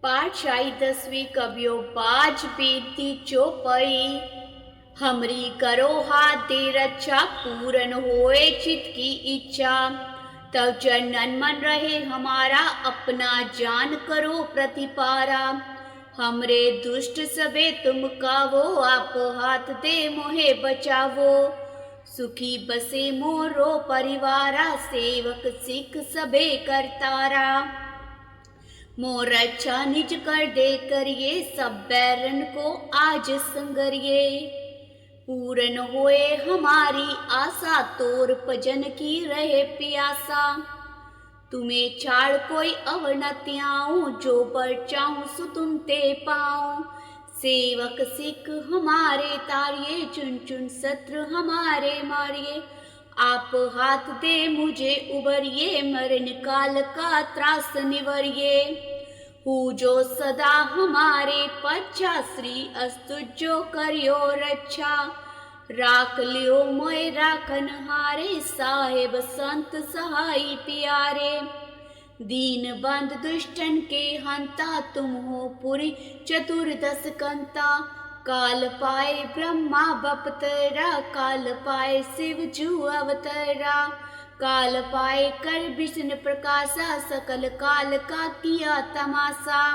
पाठशाही 10वीं कवियो बाज बीती चौपई। हमरी करो हाथ दे रक्षा, पूरन होए चित की इच्छा। तब जनन मन रहे हमारा, अपना जान करो प्रतिपारा। हमरे दुष्ट सबे तुम कावो, आप हाथ दे मोहे बचावो। सुखी बसे मोरो परिवारा, सेवक सिख सबे करतारा। मोर अच्छा निज कर दे करिए, सब बैरन को आज संगरिए। पूरन होए हमारी आशा, तोर भजन की रहे प्यासा। तुम्हें छाड़ कोई अवर न त्याऊं, जो बर चाहूं सो तुम ते पाऊं। सेवक सिख हमारे तारिये, चुन चुन शत्रु हमारे मारिए। आप हाथ दे मुझे उबरिए, मरण काल का त्रास निवरिए। हूँ जो सदा हमारे पच्छा, श्री अस्तु जो करियो रक्षा। राख लियो मोय राखन हारे, साहेब संत सहाई प्यारे। दीन बंद दुष्टन के हंता, तुम हो पुरी चतुर्दश कंता। काल पाए ब्रह्मा बपतरा, काल पाए शिव जू अवतरा। काल पाए कर विष्णु प्रकाशा, सकल काल का किया तमाशा।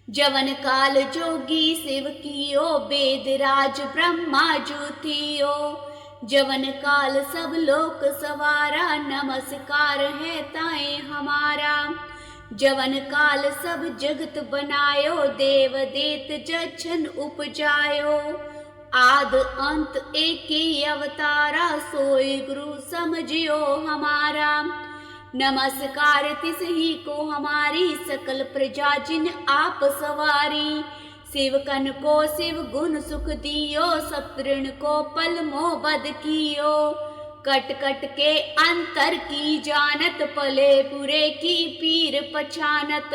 जवन काल जोगी शिव कियो, वेद राज ब्रह्मा जू थियो। जवन काल सब लोक सवारा, नमस्कार है ताए हमारा। जवन काल सब जगत बनायो, देव देत जछन उपजायो। आद अंत एक ही अवतारा, सोई गुरु समझियो हमारा। नमस्कार तिस ही को हमारी, सकल प्रजा जिन आप सवारी। शिवकन को शिव गुण सुख दियो, सप्तऋण को पल मोह बद कियो। कट कट के अंतर की जानत, पले बुरे की पीर पछानत।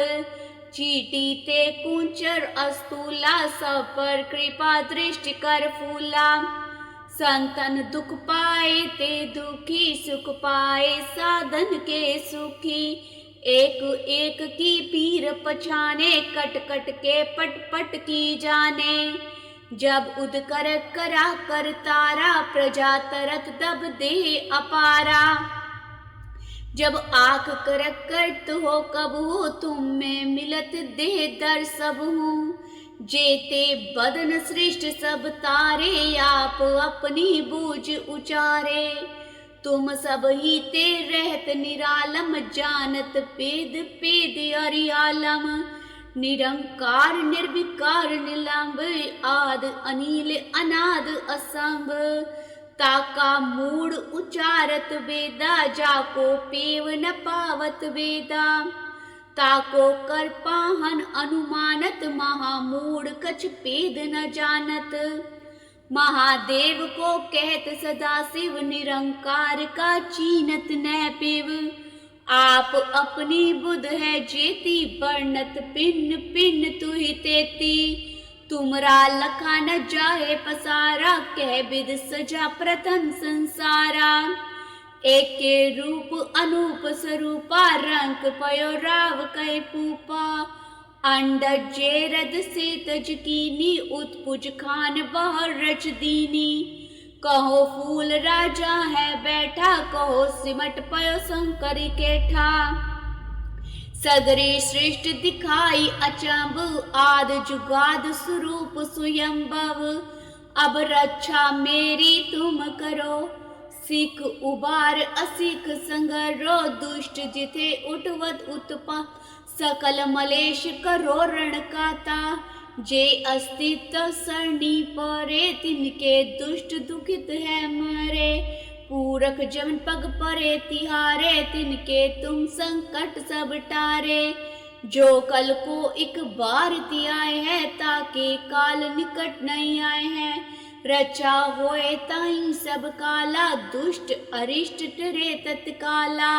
चीटी ते कुंचर अस्तूला, सब पर कृपा दृष्टि कर फूला। संतन दुख पाए ते दुखी, सुख पाए साधन के सुखी। एक एक की पीर पछाने, कट कट के पट पट की जाने। जब उद कर करा कर तारा, प्रजा तरत दब दे अपारा। जब आख करक करत हो कब हो, तुम में मिलत दे दर सब हूँ। जेते बदन सृष्ट सब तारे, आप अपनी बूझ उचारे। तुम सब ही ते रहत निरालम, जानत पेद पेद अरियालम। निरंकार निर्विकार निलंब, आद अनिल अनाद असंभ। ताका मूड उचारत वेदा, जाको पेव न पावत वेदा। ताको कर पाहन अनुमानत, महामूड कछ पेद न जानत। महादेव को कहत सदा शिव, निरंकार का चीनत न पेव। आप अपनी बुध है जेती, वर्णत पिन पिन तुहि तेती। तुमरा लखा न जाए पसारा, कह विद सजा प्रथम संसारा। एक के रूप अनूप स्वरूपा, रंक पयो राव कै पूपा। अंडज जेरद से तज कीनी, उत्पुज खान बहर रच दीनी। कहो फूल राजा है बैठा, कहो सिमट पयो शंकर केठा। सगरे सृष्टि दिखाई अचंभ, आद जुगाद स्वरूप स्वयंभव। अब रक्षा मेरी तुम करो, सिख उबार असिख संगरो। दुष्ट जिथे उठवत उत्पा, सकल मलेश करो रण काता। जे अस्तित्व सरणी परे, तिनके दुष्ट दुखित है मरे। पूरक जमन पग परे तिहारे, तिनके तुम संकट सब टारे। जो कल को एक बार तियाए है, ताके काल निकट नहीं आए हैं। रचा होए ताई सब काला, दुष्ट अरिष्ट टरे तत्काला।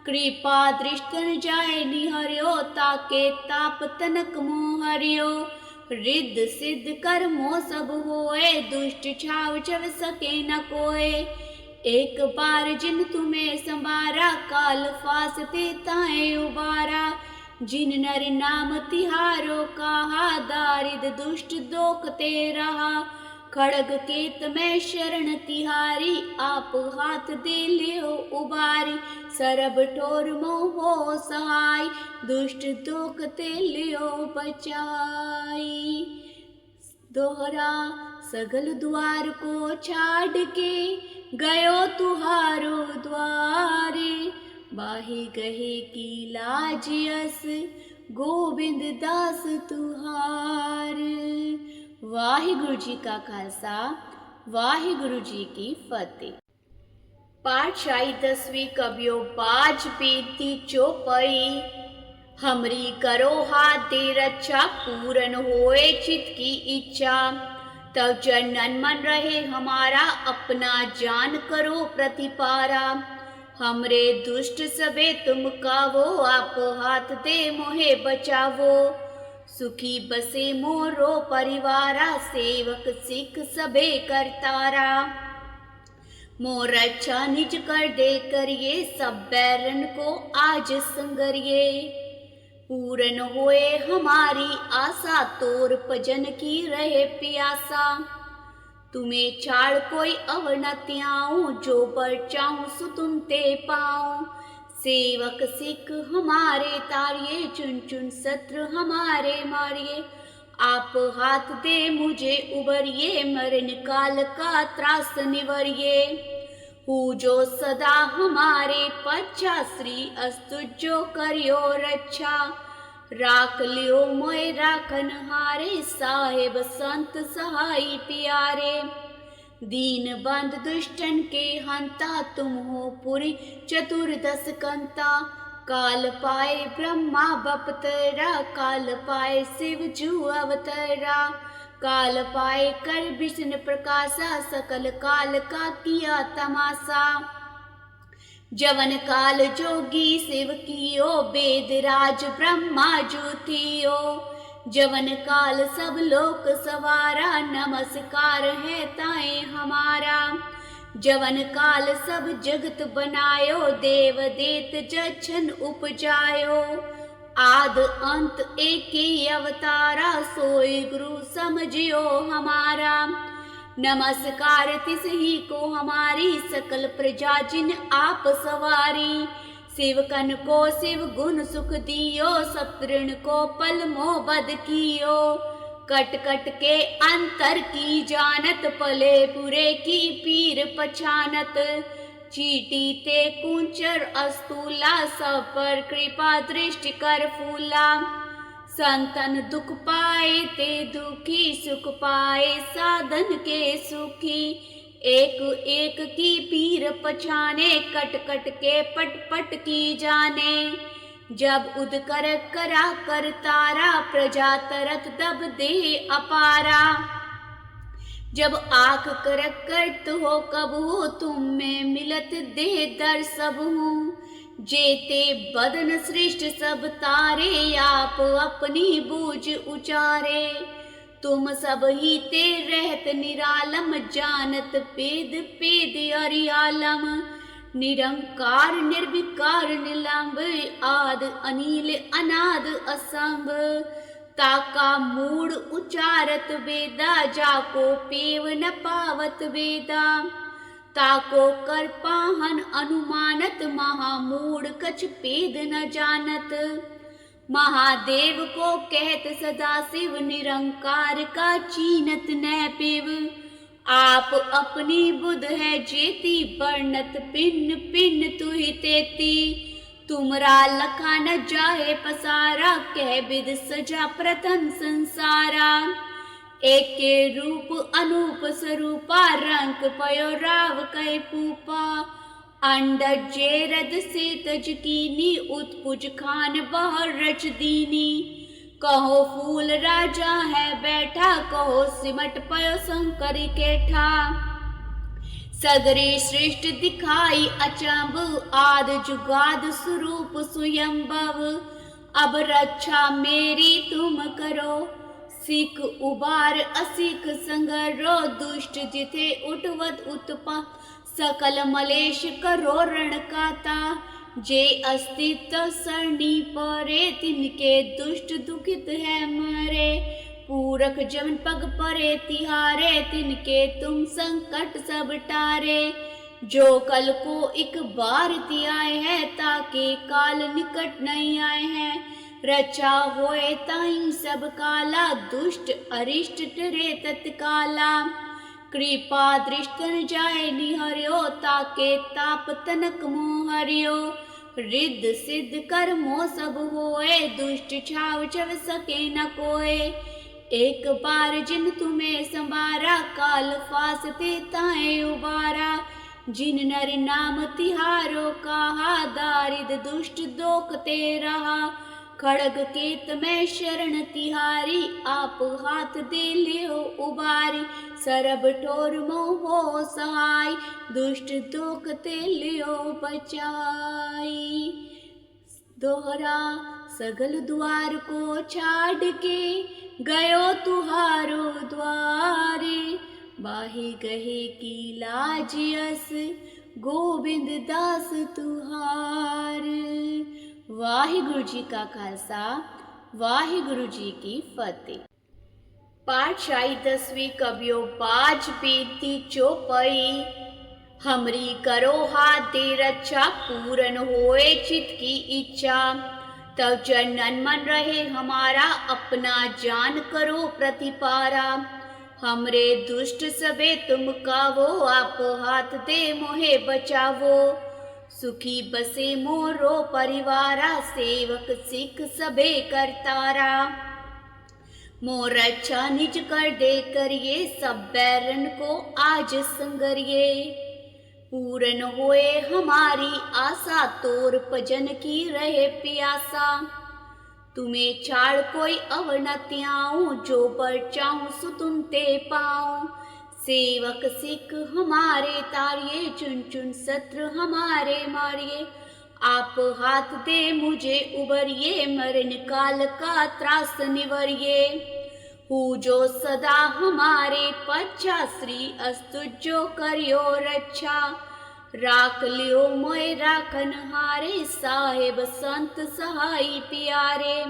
कृपा दृष्टन जाए निहर्यो, ताके ताप तनक मोहर्यो। रिद्ध सिद्ध कर्मो सब होए, दुष्ट छाव छव सके न कोय। एक बार जिन तुम्हें संवारा, काल फास ते ताए उबारा। जिन नर नाम तिहारो कहा, दारिद दुष्ट दोखते रहा। खड़ग केत में शरण तिहारी, आप हाथ दे लियो उबारी। सरब ठोर मोह सहाय, दुष्ट दोखते लियो बचाई। दोहरा सगल द्वार को छाड़ के, गयो तुहारो द्वारे। बाही गहे की लाज यस, गोबिंद दास तुहार। वाहिगुरु जी का खालसा, वाहिगुरु जी की फतेह। पातशाही 10वीं कबियो बाज बेनती चौपाई। हमरी करो हाथ दे रक्षा, पूरन होए चित की इच्छा। तब जनन मन रहे हमारा, अपना जान करो प्रतिपारा। हमरे दुष्ट सबे तुम कावो, आप हाथ दे मोहे बचावो। सुखी बसे मोरो परिवारा, सेवक सिख सबे करतारा। मोर अच्छा निज कर दे करिए, सब बैरन को आज संगरिए। पूरन होए हमारी आशा, तोर भजन की रहे प्यासा। तुम्हें छाड़ कोई अवनति आऊं, जो बर चाहूं सो तुम ते पाऊं। सेवक सिख हमारे तारिये, चुन चुन शत्रु हमारे मारिए। आप हाथ दे मुझे उबरिए, मरण काल का त्रास निवरिए। हूँ जो सदा हमारे पच्छा, श्री अस्तु जो करियो रक्षा। राख लियो मोय राखन हारे, साहेब संत सहाय प्यारे। दीन बंद दुष्टन के हंता, तुम हो पुरी चतुर्दश कंता। काल पाए ब्रह्मा बपतरा, काल पाए शिव जू अवतरा। काल पाए कर विष्णु प्रकाशा, सकल काल का किया तमाशा। जवन काल जोगी शिव कियो, वेद राज ब्रह्मा ज्योतियो। जवन काल सब लोक सवारा, नमस्कार है ताए हमारा। जवन काल सब जगत बनायो, देव देत जछन उपजायो। आद अंत एक ही अवतारा, सोई गुरु समझियो हमारा। नमस्कार तिस ही को हमारी, सकल प्रजा जिन आप सवारी। शिवकन को शिव गुण सुख दियो, सतृण को पल मोह बद कियो। कट कट के अंतर की जानत, पले बुरे की पीर पछानत। चीटी ते कुंचर अस्तूला, सब पर कृपा दृष्टि कर फूला। संतन दुख पाए ते दुखी, सुख पाए साधन के सुखी। एक एक की पीर पछाने, कट कट के पट पट की जाने। जब उद कर करा कर तारा, प्रजा तरत दब दे अपारा। जब आँख कर करत हो कब हो, तुम में मिलत दे दर सब हूँ। जेते बदन सृष्ट सब तारे, आप अपनी बूझ उचारे। तुम सब ही ते रहत निरालम, जानत पेद पेद अरियालम। निरंकार निर्विकार निलंब, आद अनिल अनाद असंभ। ताका मूड उचारत वेदा, जाको पेव न पावत वेदा। ताको कर पाहन अनुमानत, महामूढ़ कछ पेद न जानत। महादेव को कहत सदा शिव, निरंकार का चीनत न पिव। आप अपनी बुध है जेती, वर्णत पिन्न पिन्न तुहि तेती। तुमरा लखा न जाहे पसारा, कह विद सजा प्रथम संसारा। एक के रूप अनूप स्वरूपा, रंग पयो राव कै पूपा। अंडज जेरद से तज कीनी, उत्पुज खान बहर रच दीनी। कहो फूल राजा है बैठा, कहो सिमट पयो शंकर केठा। सगरे सृष्ट दिखाई अचंभ, आद जुगाद स्वरूप स्वयंभव। अब रक्षा मेरी तुम करो, सिख उबार असिख संगरो। दुष्ट जिथे उठवत उत्पा, सकल मलेश करो रण काता। जे अस्तित्व सरणी परे तिनके दुष्ट दुखित है मरे। पूरख जमन पग परे तिहारे तिनके तुम संकट सब टारे। जो कल को एक बार ती आए है ताके काल निकट नहीं आए हैं। रचा होए ताई सब काला दुष्ट अरिष्ट टरे तत्काला। कृपा दृष्टन जाए निहर्यो ताके ताप तनक मोहर्यो। रिद्ध सिद्ध कर्मो सब होए दुष्ट छाव चव सके न कोय। एक बार जिन तुम्हें संवारा काल फासते ताए उबारा। जिन नर नाम तिहारो कहा दारिद दुष्ट दोखते रहा। खड़ग केत में शरण तिहारी आप हाथ दे लियो उबारी। सरब ठोर मोहो सहाय दुष्ट दोखते लियो बचाई। दोहरा सगल द्वार को छाड़ के गयो तुहारो द्वारे। बाही गहे की लाज यस गोविंद दास तुहार। वाहिगुरु जी का खालसा वाहिगुरु जी की फतेह। पाठशाही 10वीं कबियो बाज बेनती चौपाई। हमरी करो हाथ दे रक्षा पूरन होए चित की इच्छा। तब जनन मन रहे हमारा अपना जान करो प्रतिपारा। हमरे दुष्ट सबे तुम कावो आप हाथ दे मोहे बचावो। सुखी बसे मोरो परिवारा सेवक सिख सबे करतारा। मोर अच्छा निज कर दे करिए सब बैरन को आज संगरिए। पूरन होए हमारी आशा तोर भजन की रहे प्यासा। तुम्हें छाड़ कोई अवनति आऊं जो पर चाहूं सो तुम ते पाऊं। सेवक सिख हमारे तारिये चुन चुन शत्रु हमारे मारिए। आप हाथ दे मुझे उबरिए मरण काल का त्रास निवरिए। हूँ जो सदा हमारे पच्छा श्री अस्तु जो करियो रक्षा। राख लियो मोय राखन हारे साहेब संत सहाई प्यारे।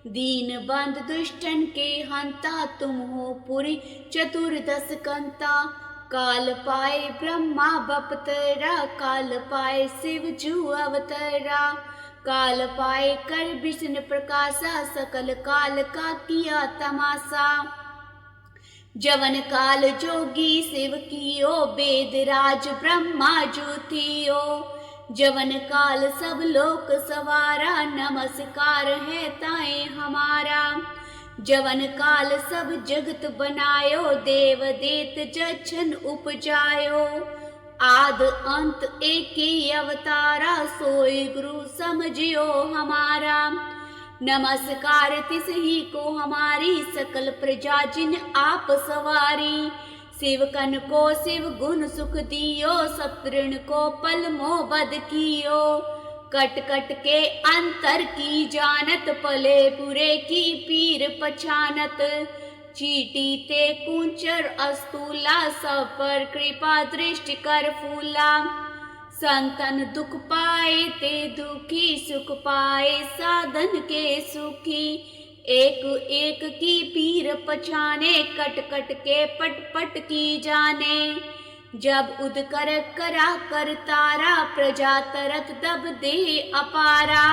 दीन बंद दुष्टन के हंता तुम हो पुरी चतुर्दश कंता। काल पाए ब्रह्मा बपतरा काल पाए शिव जू अवतरा। काल पाए कर विष्णु प्रकाशा सकल काल का किया तमाशा। जवन काल जोगी शिव कियो वेद राज ब्रह्मा जू थियो। जवन काल सब लोक सवारा नमस्कार है ताए हमारा। जवन काल सब जगत बनायो देव देत जछन उपजायो। आद अंत एक ही अवतारा सोई गुरु समझियो हमारा। नमस्कार तिस ही को हमारी सकल प्रजा जिन आप सवारी। शिवकन को शिव गुण सुख दियो सत्ऋण को पल मोह बद कियो। कट कट के अंतर की जानत पले बुरे की पीर पछानत। चीटी ते कुंचर अस्तूला सब पर कृपा दृष्टि कर फूला। संतन दुख पाए ते दुखी सुख पाए साधन के सुखी। एक एक की पीर पछाने कट कट के पट पट की जाने। जब उद कर करा कर तारा प्रजा तरत दब दे अपारा।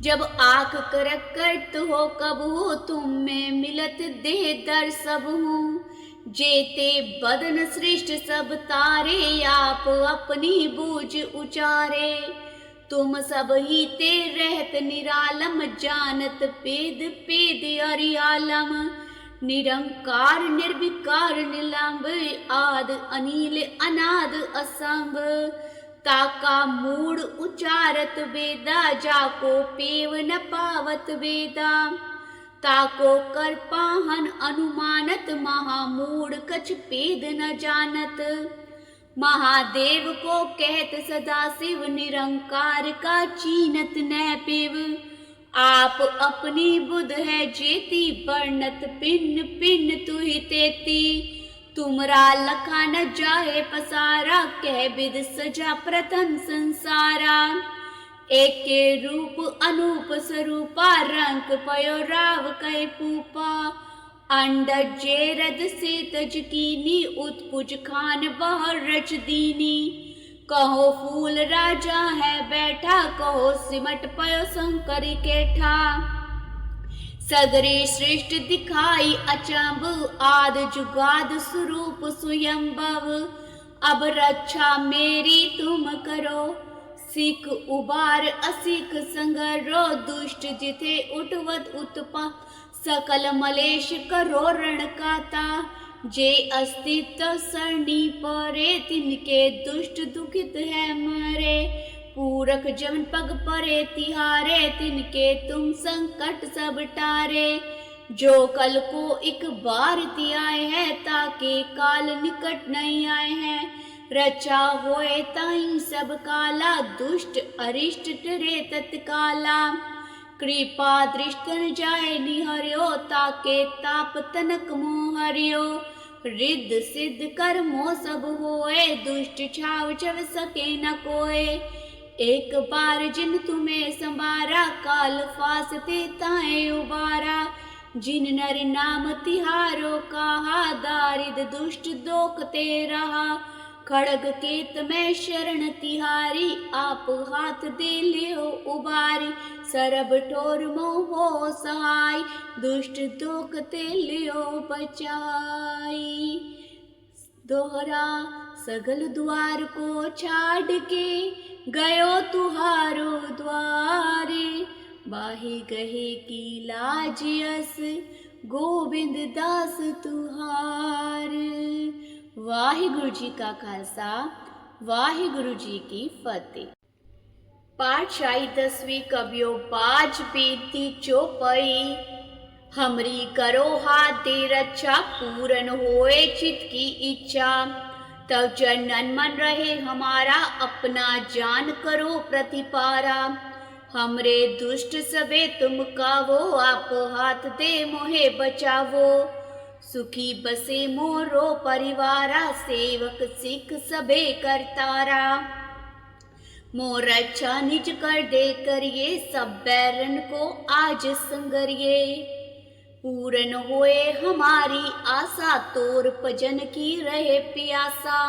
जब आख करक करत हो कब हो तुम में मिलत दे दर सब हूँ। जेते बदन सृष्ट सब तारे आप अपनी बूझ उचारे। तुम सब ही ते रहत निरालम जानत पेद पेद अरियालम। निरंकार निर्विकार निलंब आद अनिल अनाद असंभ। ताका मूड उचारत वेदा जाको पेव न पावत वेदा। ताको कर पाहन अनुमानत महामूढ़ कछ पेद न जानत। महादेव को कहत सदा शिव निरंकार का चीनत न पिव। आप अपनी बुध है जेती वर्णत पिन पिन तुहि तेती। तुमरा लखा न जाए पसारा, कह विद सजा प्रथम संसारा। एक के रूप अनूप स्वरूपा, रंग पयो राव कै पूपा। अंडज जेरद से तज कीनी, उत्पुज खान बहर रच दीनी। कहो फूल राजा है बैठा, कहो सिमट पयो शंकर केठा। सगरे सृष्टि दिखाई अचंभ, आद जुगाद स्वरूप स्वयंभव। अब रक्षा मेरी तुम करो, सिख उबार असिख संगरो। दुष्ट जिथे उठवत उत्पा, सकल मलेश करो रण काता। जे अस्तित्व सरणी परे, तिनके दुष्ट दुखित है मरे। पूरख जमन पग परे तिहारे, तिनके तुम संकट सब टारे। जो कल को एक बार तियाए है, ताके काल निकट नहीं आए हैं। रचा होए ताई सब काला, दुष्ट अरिष्ट टरे तत्काला। कृपा दृष्टन जाए निहर्यो, ताके ताप तनक मोह हरियो। रिद्ध सिद्ध कर्मो सब होए, दुष्ट छाव छव सके न कोय। एक बार जिन तुम्हें संबारा, काल फासते ताए उबारा। जिन नर नाम तिहारो कहा, दारिद दुष्ट दोखते रहा। खड़ग केत में शरण तिहारी, आप हाथ दे लियो उबारी। सरब ठोर मोह सहाय, दुष्ट दोखते लियो बचाई। दोहरा सगल द्वार को छाड़ के, गयो तुहारो द्वारे। बाही गहे की लाज यस, गोविंद दास तुहार। वाहिगुरु जी का खालसा, वाहिगुरु जी की फतेह। पाठशाही 10वीं कबियो बाज बेनती चौपाई। हमरी करो हाथ दे रक्षा, पूरन होए चित की इच्छा। तब चरणन मन रहे हमारा, अपना जान करो प्रतिपारा। हमरे दुष्ट सबे तुम कावो, आप हाथ दे मोहे बचावो। सुखी बसे मोरो परिवारा, सेवक सिख सबे करतारा। मोर अच्छा निज कर दे करिए, सब बैरन को आज संगरिए। पूरन होए हमारी आशा, तोर भजन की रहे प्यासा।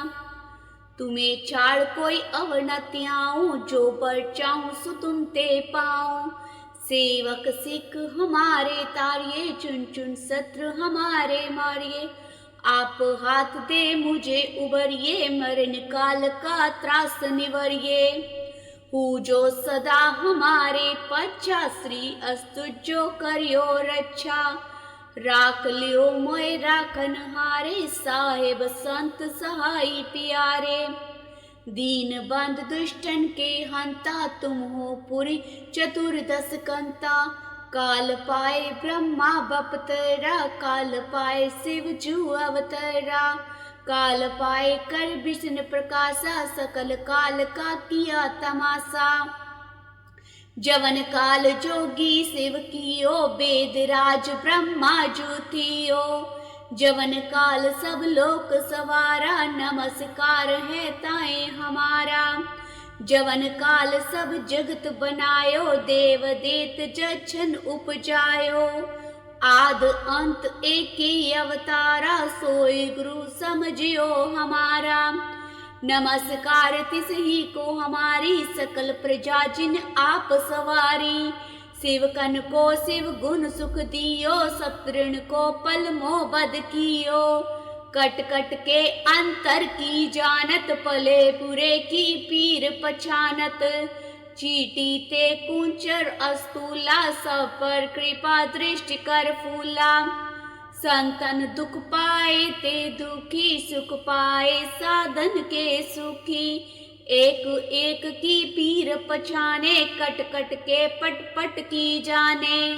तुम्हें छाड़ कोई अवनति आऊं, जो बर चाहूं सो तुम ते पाऊं। सेवक सिख हमारे तारिये, चुन चुन शत्रु हमारे मारिए। आप हाथ दे मुझे उबरिए, मरण काल का त्रास निवरिए। हूँ जो सदा हमारे पच्छा, श्री अस्तु जो करियो रक्षा। राख लियो मोय राखन हारे, साहेब संत सहाय प्यारे। दीन बंद दुष्टन के हंता, तुम हो पुरी चतुर्दश कंता। काल पाए ब्रह्मा बपतरा, काल पाए शिव जू अवतरा। काल पाए कर विष्णु प्रकाशा, सकल काल का किया तमाशा। जवन काल जोगी शिव कियो, वेद राज ब्रह्मा जू थियो। जवन काल सब लोक सवारा, नमस्कार है ताए हमारा। जवन काल सब जगत बनायो, देव देत जछन उपजायो। आद अंत एक ही अवतारा, सोई गुरु समझियो हमारा। नमस्कार तिस ही को हमारी, सकल प्रजा जिन आप सवारी। शिवकन को शिव गुण सुख दियो, शत्रुन को पल मोह बद कियो। कट कट के अंतर की जानत, पले बुरे की पीर पछानत। चीटी ते कुंचर अस्तूला, सब पर कृपा दृष्टि कर फूला। संतन दुख पाए ते दुखी, सुख पाए साधन के सुखी। एक एक की पीर पछाने, कट कट के पट पट की जाने।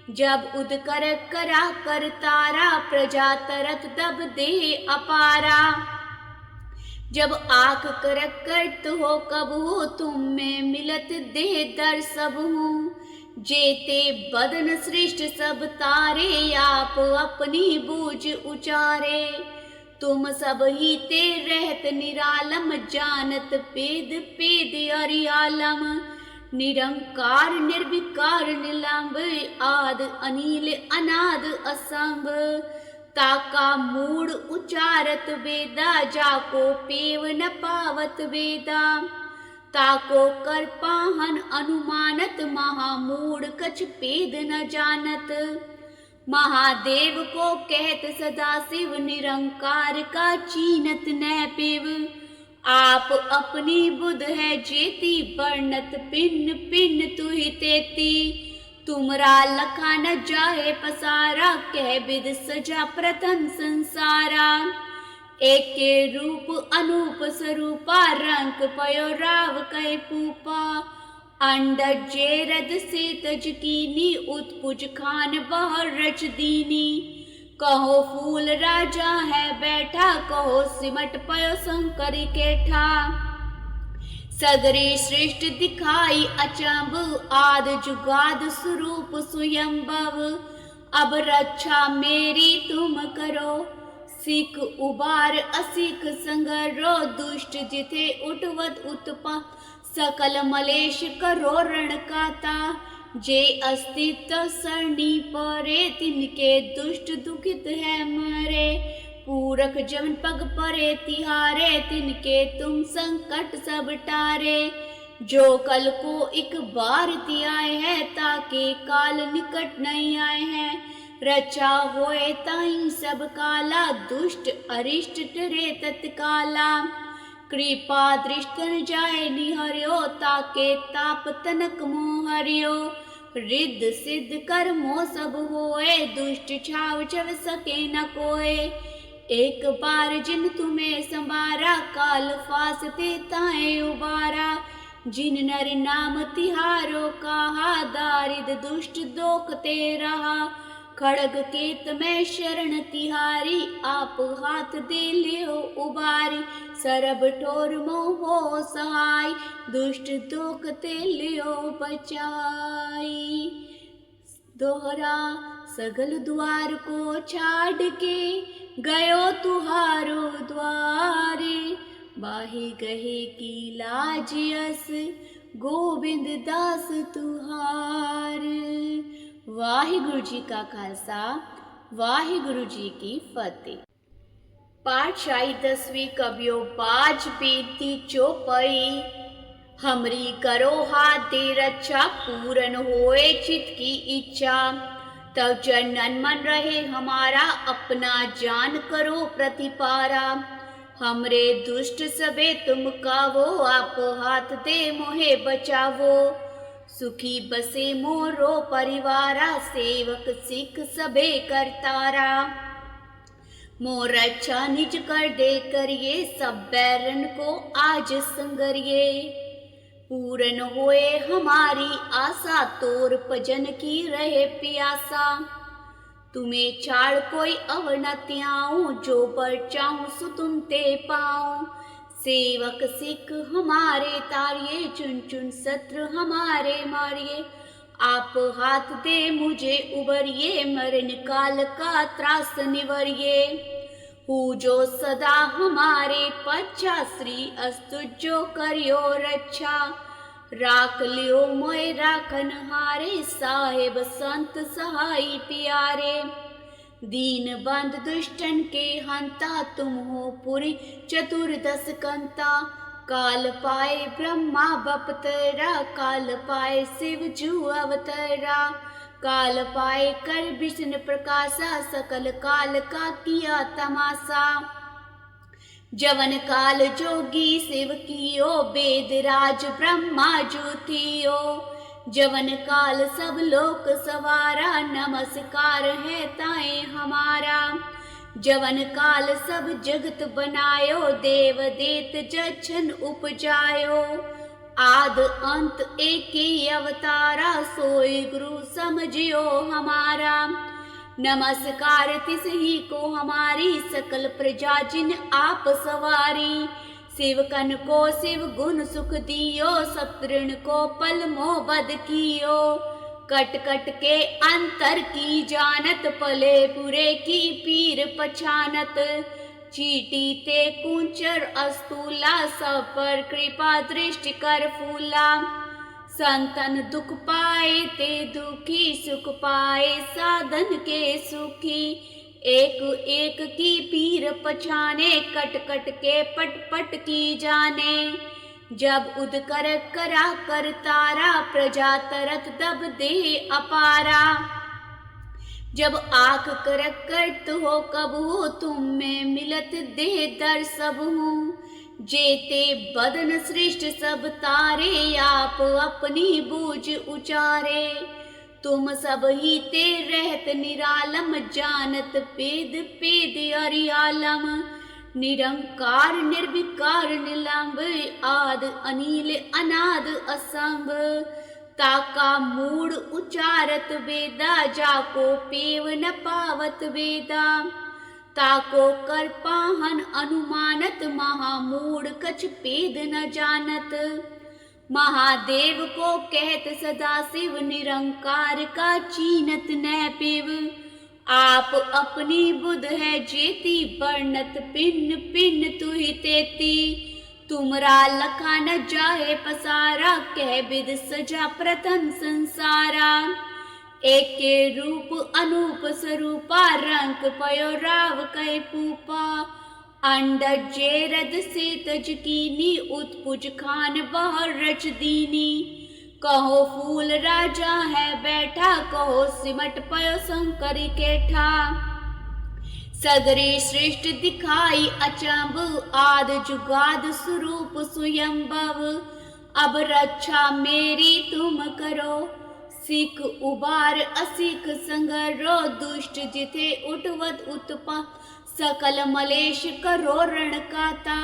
जब उद कर करा कर तारा, प्रजा तरत दब दे अपारा। जब आख कर करत हो कब हो, तुम में मिलत दे दर सब हूँ। जेते बदन सृष्ट सब तारे, आप अपनी बूझ उचारे। तुम सब ही ते रहत निरालम, जानत पेद पेद अरियालम। निरंकार निर्विकार निलंब, आद अनिल अनाद असंभ। ताका मूड उचारत वेदा, जाको पेव न पावत वेदा। ताको कर पाहन अनुमानत, महामूढ़ कछ पेद न जानत। महादेव को कहत सदा शिव, निरंकार का चीनत न पिव। आप अपनी बुध है जेती, वर्णत पिन्न पिन्न तुहि तेती। तुमरा लखा न जाहे पसारा, कह विद सजा प्रथम संसारा। एक के रूप अनूप स्वरूपा, रंक पयो राव कै पूपा। अंडज जेरद से तज कीनी, उत्पुज खान बहर रच दीनी। कहो फूल राजा है बैठा, कहो सिमट पयो शंकर केठा। सगरे सृष्टि दिखाई अचंभ, आद जुगाद स्वरूप स्वयंभव। अब रक्षा मेरी तुम करो, सिख उबार असिख संगरो। दुष्ट जिथे उठवत उत्पा, सकल मलेश करो रण काता। जे अस्तित्व सरणी परे, तिनके दुष्ट दुखित है मरे। पूरख जमन पग परे तिहारे, तिनके तुम संकट सब टारे। जो कल को एक बार आए है, ताके काल निकट नहीं आए हैं। रचा होए ताई सब काला, दुष्ट अरिष्ट टरे तत्काला। कृपा दृष्टन जाए निहर्यो, ताके ताप तनक मोह हरियो। रिद्ध सिद्ध कर्मो सब होए, दुष्ट छाव चव सके न कोय। एक बार जिन तुम्हें संबारा, काल फासते ताए उबारा। जिन नर नाम तिहारो कहा, दारिद दुष्ट दोखते रहा। खड़ग केत में शरण तिहारी, आप हाथ दे लियो उबारी। सरब ठोर मोहो सहाय, दुष्ट दोखते लियो बचाई। दोहरा सगल द्वार को छाड़ के, गयो तुहारो द्वारे। बाहि गहे की लाज यस, गोविंद दास तुहार। वाहिगुरु जी का खालसा, वाहिगुरु जी की फतेह। पाठशाही 10वीं कबियो बाज बेनती चौपाई। हमरी करो हाथ दे रक्षा, पूरन होए चित की इच्छा। तब जनन मन रहे हमारा, अपना जान करो प्रतिपारा। हमरे दुष्ट सबे तुम कावो, आप हाथ दे मोहे बचावो। सुखी बसे मोरो परिवारा, सेवक सिख सबे करतारा। मोर रक्षा निज कर दे करिए, सब बैरन को आज संगरिए। पूरन होए हमारी आशा, तोर भजन की रहे प्यासा। तुम्हें छाड़ कोई अवनति आऊं, जो पर चाहूं सो तुम ते पाऊं। सेवक सिख हमारे तारिये, चुन चुन शत्रु हमारे मारिये। आप हाथ दे मुझे उबरिए, मरण काल का त्रास निवरिए। हूँ जो सदा हमारे पच्छा, श्री अस्तु जो करियो रक्षा। राख लियो मोय राखन हारे, साहेब संत सहाई प्यारे। दीन बंद दुष्टन के हंता, तुम हो पुरी चतुर्दश कंता। काल पाए ब्रह्मा बपतरा, काल पाए शिव जू अवतरा। काल पाए कर विष्णु प्रकाशा, सकल काल का किया तमाशा। जवन काल जोगी शिव कियो, वेद राज ब्रह्मा ज्योतियो। जवन काल सब लोक सवारा, नमस्कार है ताए हमारा। जवन काल सब जगत बनायो, देव देत जछन उपजायो। आद अंत एक ही अवतारा, सोई गुरु समझियो हमारा। नमस्कार तिस ही को हमारी, सकल प्रजा जिन आप सवारी। शिवकन को शिव गुण सुख दियो, शत्रुन को पल मोह बद कियो। कट कट के अंतर की जानत, पले बुरे की पीर पछानत। चीटी ते कुंचर अस्तूला, सब पर कृपा दृष्टि कर फूला। संतन दुख पाए ते दुखी, सुख पाए साधन के सुखी। एक एक की पीर पछाने, कट कट के पट पट की जाने। जब उद कर करा कर तारा, प्रजा तरत दब दे अपारा। जब आख करक करत हो कब हो, तुम में मिलत दे दर सब हूँ। जेते बदन सृष्ट सब तारे, आप अपनी बूझ उचारे। तुम सब ही ते रहत निरालम, जानत पेद पेद अरियालम। निरंकार निर्विकार निलंब, आद अनिल अनाद असंभ। ताका मूड उचारत वेदा, जाको पेव न पावत वेदा। ताको कर पाहन अनुमानत, महामूढ़ कछ पेद न जानत। महादेव को कहत सदा शिव, निरंकार का चीनत न पिव। आप अपनी बुध है जेती, वर्णत पिन पिन तुहि तेती। तुमरा लखा न जाहे पसारा, कह विद सजा प्रथम संसारा। एक के रूप अनूप स्वरूपा, रंक पयो राव कह पूपा। अंडज जेरद से तज कीनी, उत्पुज खान बहर रच दीनी। कहो फूल राजा है बैठा, कहो सिमट पयो शंकर केठा। सगरे सृष्टि दिखाई अचंभ, आद जुगाद स्वरूप स्वयंभव। अब रक्षा मेरी तुम करो, सिख उबार असिख संगरो। दुष्ट जिथे उठवत उत्पा, सकल मलेश करो रण काता।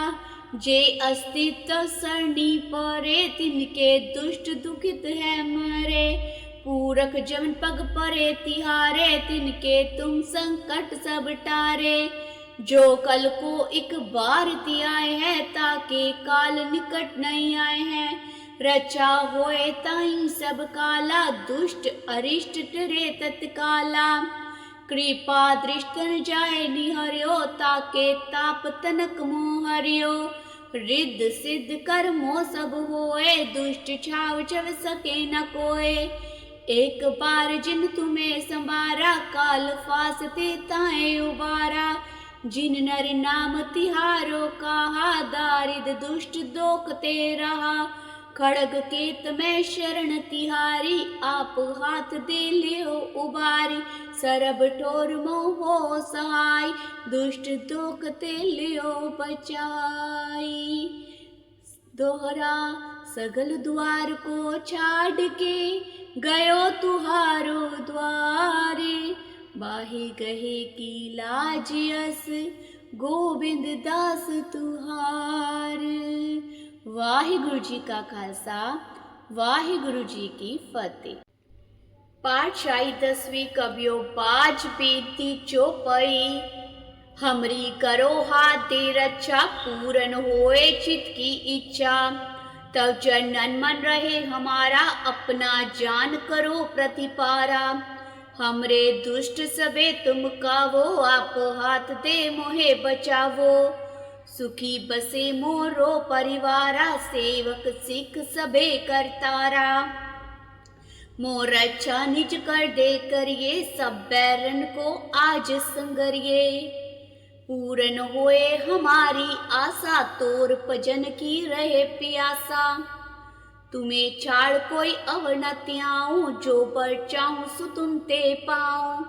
जे अस्तित्व सरणी परे, तिनके दुष्ट दुखित है मरे। पूरक जमन पग परे तिहारे, तिनके तुम संकट सब टारे। जो कल को एक बार तियाए है, ताके काल निकट नहीं आए हैं। रचा होए ताई सब काला, दुष्ट अरिष्ट टरे तत्काला। कृपा दृष्टन जाए निहर्यो, ताके ताप तनक मोहर्यो। रिद्ध सिद्ध कर्मो सब होए, दुष्ट छाव चव सके न कोय। एक बार जिन तुम्हें संवारा, काल फासते ताए उबारा। जिन नर नाम तिहारो कहा, दारिद दुष्ट दोखते रहा। खड़ग केत में शरण तिहारी, आप हाथ दे लियो उबारी। सरब ठोर मोह सहाय, दुष्ट दोखते लियो बचाई। दोहरा सगल द्वार को छाड़ के, गयो तुहारो द्वारे। बाही गहे की लाज यस, गोविंद दास तुहार। वाहिगुरु जी का खालसा, वाहिगुरु जी की फतेह। पातशाही 10वीं कबियो बाज बेनती चौपाई। हमरी करो हाथ दे रक्षा, पूरन होए चित की इच्छा। तब जनन मन रहे हमारा, अपना जान करो प्रतिपारा। हमरे दुष्ट सबे तुम कावो, आप हाथ दे मोहे बचावो। सुखी बसे मोरो परिवारा, सेवक सिख सबे करतारा। मोर रक्षा निज कर दे करिए, सब बैरन को आज संगरिए। पूरन होए हमारी आशा, तोर भजन की रहे प्यासा। तुम्हें छाड़ कोई अवर न त्याऊं, जो पर चाहूं सो तुम ते पाऊं।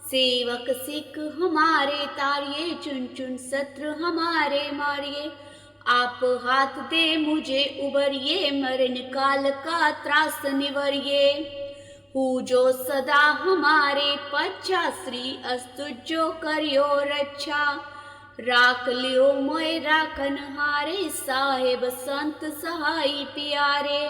सेवक सिख हमारे तारिये, चुन चुन शत्रु हमारे मारिये। आप हाथ दे मुझे उबरिए, मरण काल का त्रास निवरिए। हूँ जो सदा हमारे पच्छा, श्री अस्तु जो करियो रक्षा। राख लियो मोय राखन हारे, साहेब संत सहाय प्यारे।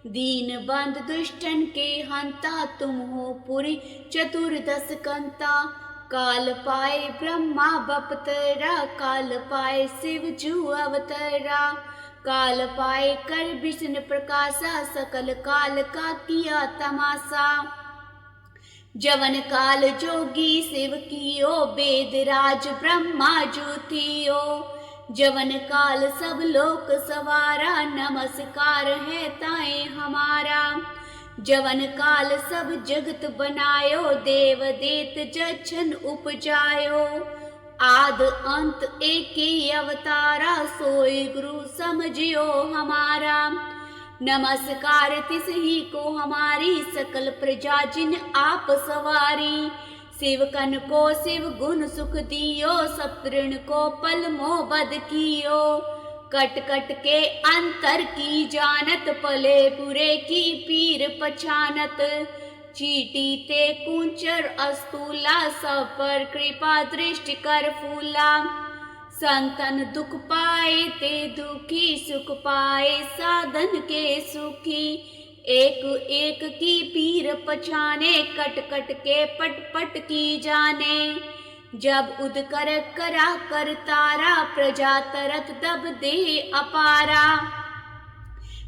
दीन बंद दुष्टन के हंता, तुम हो पुरी चतुर्दश कंता। काल पाए ब्रह्मा बपतरा, काल पाए शिव जू अवतरा। काल पाए कर विष्णु प्रकाशा, सकल काल का किया तमाशा। जवन काल जोगी शिव कियो वेद राज ब्रह्मा ज्योतियो, जवन काल सब लोक सवारा नमस्कार है ताए हमारा। जवन काल सब जगत बनायो देव देत जछन उपजायो, आद अंत एक ही अवतारा सोई गुरु समझियो हमारा। नमस्कार तिस ही को हमारी सकल प्रजा जिन आप सवारी, शिवकन को शिव गुण सुख दियो सब तृण को पल मोह बद कियो, कट कट के अंतर की जानत पले बुरे की पीर पछानत, चीटी ते कुंचर अस्तूला सब पर कृपा दृष्टि कर फूला, संतन दुख पाए ते दुखी सुख पाए साधन के सुखी, एक एक की पीर पछाने कट कट के पट पट की जाने, जब उद कर करा कर तारा प्रजा तरत दब दे अपारा,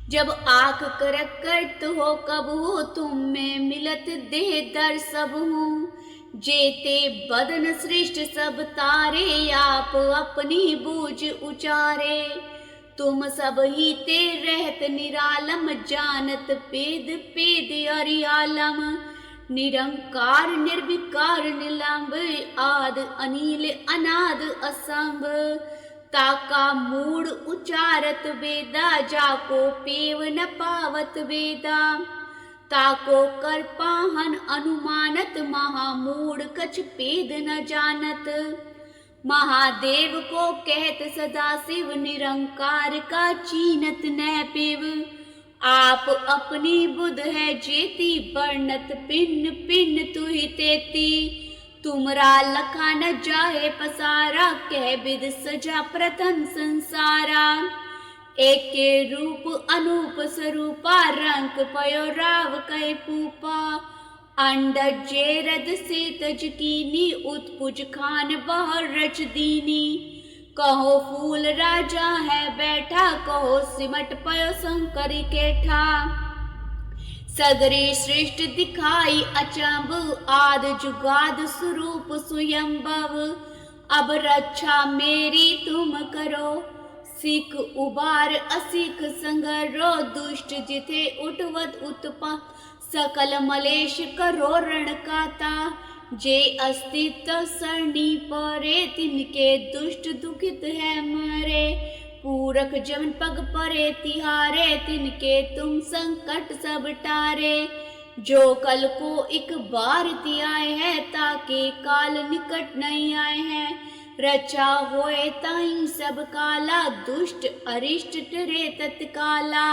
जब आख कर करत हो कब हो तुम में मिलत दे दर सब हूँ, जेते बदन सृष्ट सब तारे आप अपनी बूझ उचारे, तुम सब ही ते रहत निरालम जानत पेद पेद अरियालम, निरंकार निर्विकार निलंब आद अनिल अनाद असंभ, ताका मूड उचारत वेदा जाको पेव न पावत वेदा, ताको कर पाहन अनुमानत महामूढ़ कछ पेद न जानत, महादेव को कहत सदा शिव निरंकार का चीनत न पेव, आप अपनी बुध है जेती वर्णत पिन पिन तुहि तेती, तुमरा लखा न जाहे पसारा कह विद सजा प्रथम संसारा, एक के रूप अनूप स्वरूपा रंग पयो राव कै पूपा, अंडज जेरद से तज कीनी उत्पुज खान बहर रच दीनी, कहो फूल राजा है बैठा कहो सिमट पयो शंकर केठा, सगरे श्रेष्ठ दिखाई अचंभ आद जुगाद स्वरूप स्वयंभव, अब रक्षा मेरी तुम करो सिख उबार असिख संगरो, दुष्ट जिथे उठवत उत्पा सकल मलेश करो रण काता, जे अस्तित्व सरणी परे तिनके दुष्ट दुखित है मरे, पूरक जमन पग परे तिहारे तिनके तुम संकट सब टारे, जो कल को एक बार तियाए है ताके काल निकट नहीं आए हैं, रचा होए ताई सब काला दुष्ट अरिष्ट टरे तत्काला,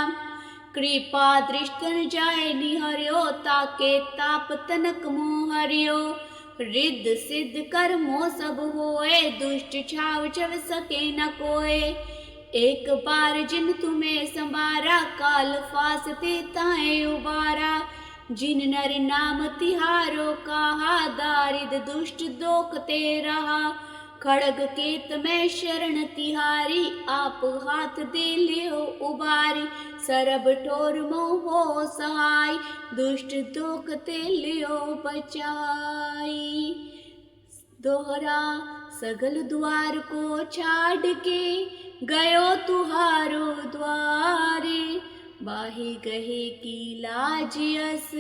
कृपा दृष्टन जाए निहर्यो ताके ताप तनक मोहर्यो, रिद्ध सिद्ध कर्मो सब होए दुष्ट छाव छव सके न कोए, एक बार जिन तुम्हें संवारा काल फासते ताए उबारा, जिन नर नाम तिहारो कहा दारिद दुष्ट दोखते रहा, खड़ग केत में शरण तिहारी आप हाथ दे लियो उबारी, सरब ठोर मोह सहाय दुष्ट दोखते लियो बचाई, दोहरा सगल द्वार को छाड़ के गयो तुहारो द्वारे, बाही गहे की लाज यस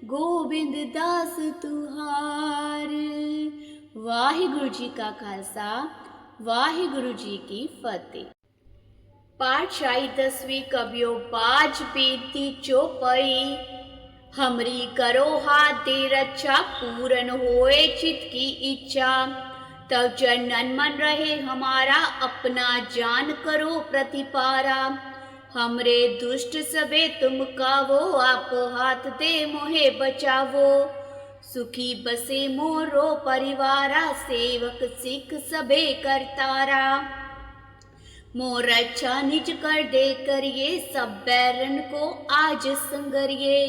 गोविंद दास तुहार। वाहिगुरु जी का खालसा वाहिगुरु जी की फतेह। पाठशाही 10वीं कबियो बाज बेनती चौपाई, हमरी करो हाथ दे रक्षा पूरन होए चित की इच्छा, तब जनन मन रहे हमारा अपना जान करो प्रतिपारा, हमरे दुष्ट सबे तुम कावो आप हाथ दे मोहे बचावो, सुखी बसे मोरो परिवारा सेवक सिख सबे करतारा, मोर अच्छा निज कर दे करिए सब बैरन को आज संगरिए,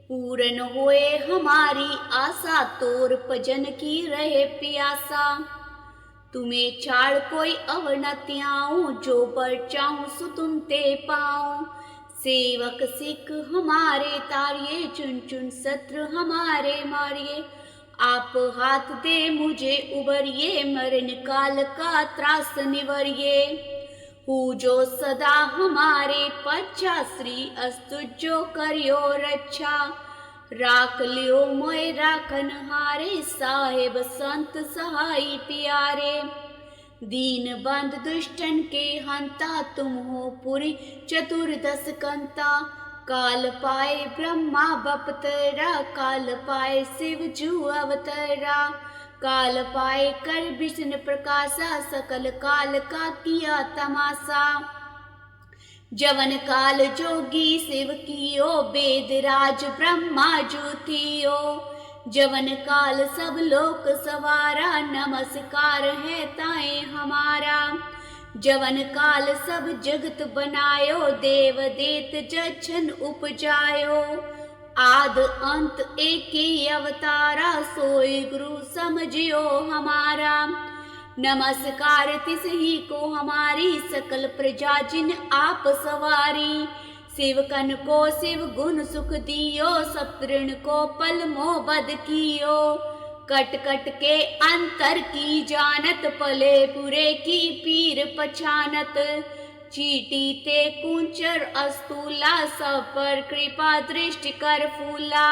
पूरन होए हमारी आशा तोर भजन की रहे प्यासा, तुम्हें छाड़ कोई अवर न त्याऊं जो पर चाहूं सो तुम ते पाऊं, सेवक सिख हमारे तारिये, चुन चुन शत्रु हमारे मारिए। आप हाथ दे मुझे उबरिए, मरण काल का त्रास निवरिए। हूँ जो सदा हमारे पच्छा, श्री अस्तु जो करियो रक्षा। राख लियो मोय राखन हारे, साहेब संत सहाय प्यारे। दीन बंद दुष्टन के हंता, तुम हो पुरी चतुर्दश कंता। काल पाए ब्रह्मा बपतरा, काल पाए शिव जू अवतरा। काल पाए कर विष्णु प्रकाशा, सकल काल का किया तमाशा। जवन काल जोगी शिव कियो, वेद राज ब्रह्मा जू थियो। जवन काल सब लोक सवारा, नमस्कार है ताए हमारा। जवन काल सब जगत बनायो, देव देत जछन उपजायो। आद अंत एक ही अवतारा, सोई गुरु समझियो हमारा। नमस्कार तिस ही को हमारी, सकल प्रजा जिन आप सवारी। शिवकन को शिव गुण सुख दियो, सप्तऋण को पल मोह बद कियो। कट कट के अंतर की जानत, पले बुरे की पीर पछानत। चीटी ते कुंचर अस्तूला, सब पर कृपा दृष्टि कर फूला।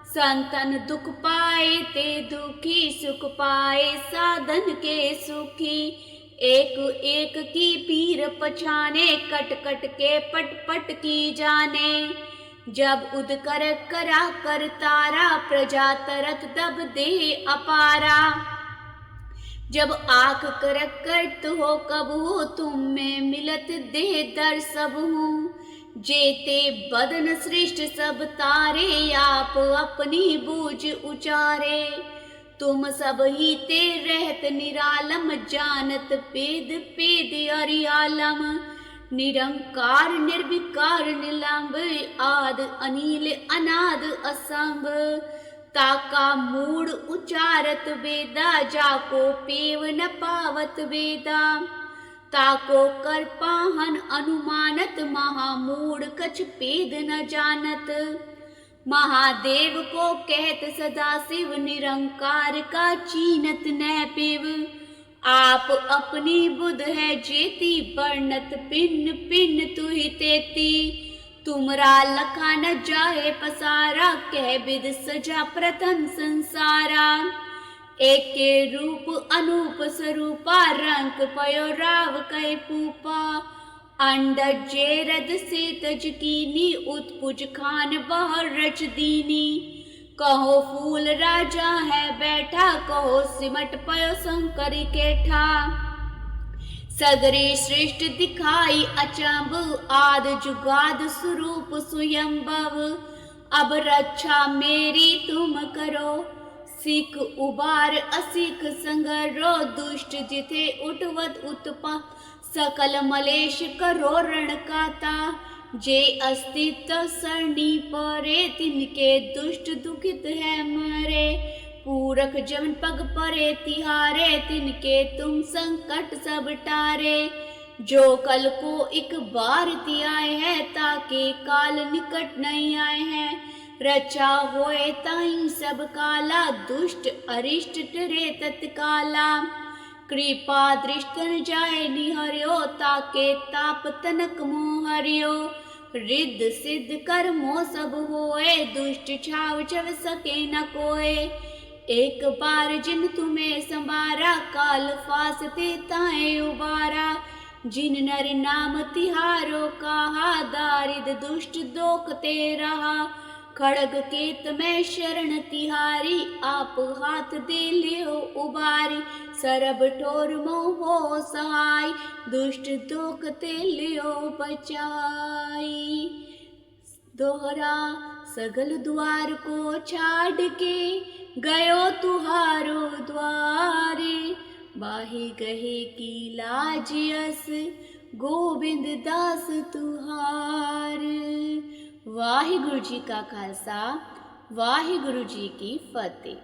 संतन दुख पाए ते दुखी, सुख पाए साधन के सुखी। एक एक की पीर पछाने, कट कट के पट पट की जाने। जब उद कर करा कर तारा, प्रजा तरत दब दे अपारा। जब आख कर करत हो कब हो, तुम में मिलत दे दर सब हूँ। जेते बदन सृष्ट सब तारे, आप अपनी बूझ उचारे। तुम सब ही ते रहत निरालम, जानत पेद पेद अरियालम। निरंकार निर्विकार निलंब, आद अनिल अनाद असंभ। ताका मूड उचारत वेदा, जाको पेव न पावत वेदा। ताको कर पाहन अनुमानत, महामूढ़ कछ पेद न जानत। महादेव को कहत सदा शिव, निरंकार का चीनत न पिव। आप अपनी बुध है जेती, बरनत पिन पिन तुहि तेती। तुमरा लखा न जाए पसारा, कह विद सजा प्रथम संसारा। एक के रूप अनूप स्वरूपा, रंक पयो राव कै पूपा। अंडज जेरद से तज कीनी, उत्पुज खान बहर रच दीनी। कहो फूल राजा है बैठा, कहो सिमट पयो शंकर केठा। सगरे सृष्टि दिखाई अचंभ, आद जुगाद स्वरूप स्वयंभव। अब रक्षा मेरी तुम करो, सिख उबार असिख संगरो। दुष्ट जिथे उठवत उत्पा, सकल मलेश करो रण काता। जे अस्तित्व सरणी परे, तिनके दुष्ट दुखित है मरे। पूरख जमन पग परे तिहारे, तिनके तुम संकट सब टारे। जो कल को एक बार तियाए है, ताके काल निकट नहीं आए हैं। रचा होए ताई सब काला, दुष्ट अरिष्ट टरे तत्काला। कृपा दृष्टन जाए निहर्यो, ताके ताप तनक मोहर्यो। रिद्ध सिद्ध कर्मो सब होए, दुष्ट छाव चव सके न कोय। एक बार जिन तुम्हें संवारा, काल फासते ताए उबारा। जिन नर नाम तिहारो कहा, दारिद दुष्ट दोखते रहा। खड़ग केत में शरण तिहारी, आप हाथ दे लियो उबारी। सरब ठोर मोह सहाय, दुष्ट दोखते लियो बचाई। दोहरा सगल द्वार को छाड़ के, गयो तुहारो द्वारे। बाही गहे की लाज यस, गोबिंद दास तुहार। वाहिगुरु जी का खालसा, वाहिगुरु जी की फतेह।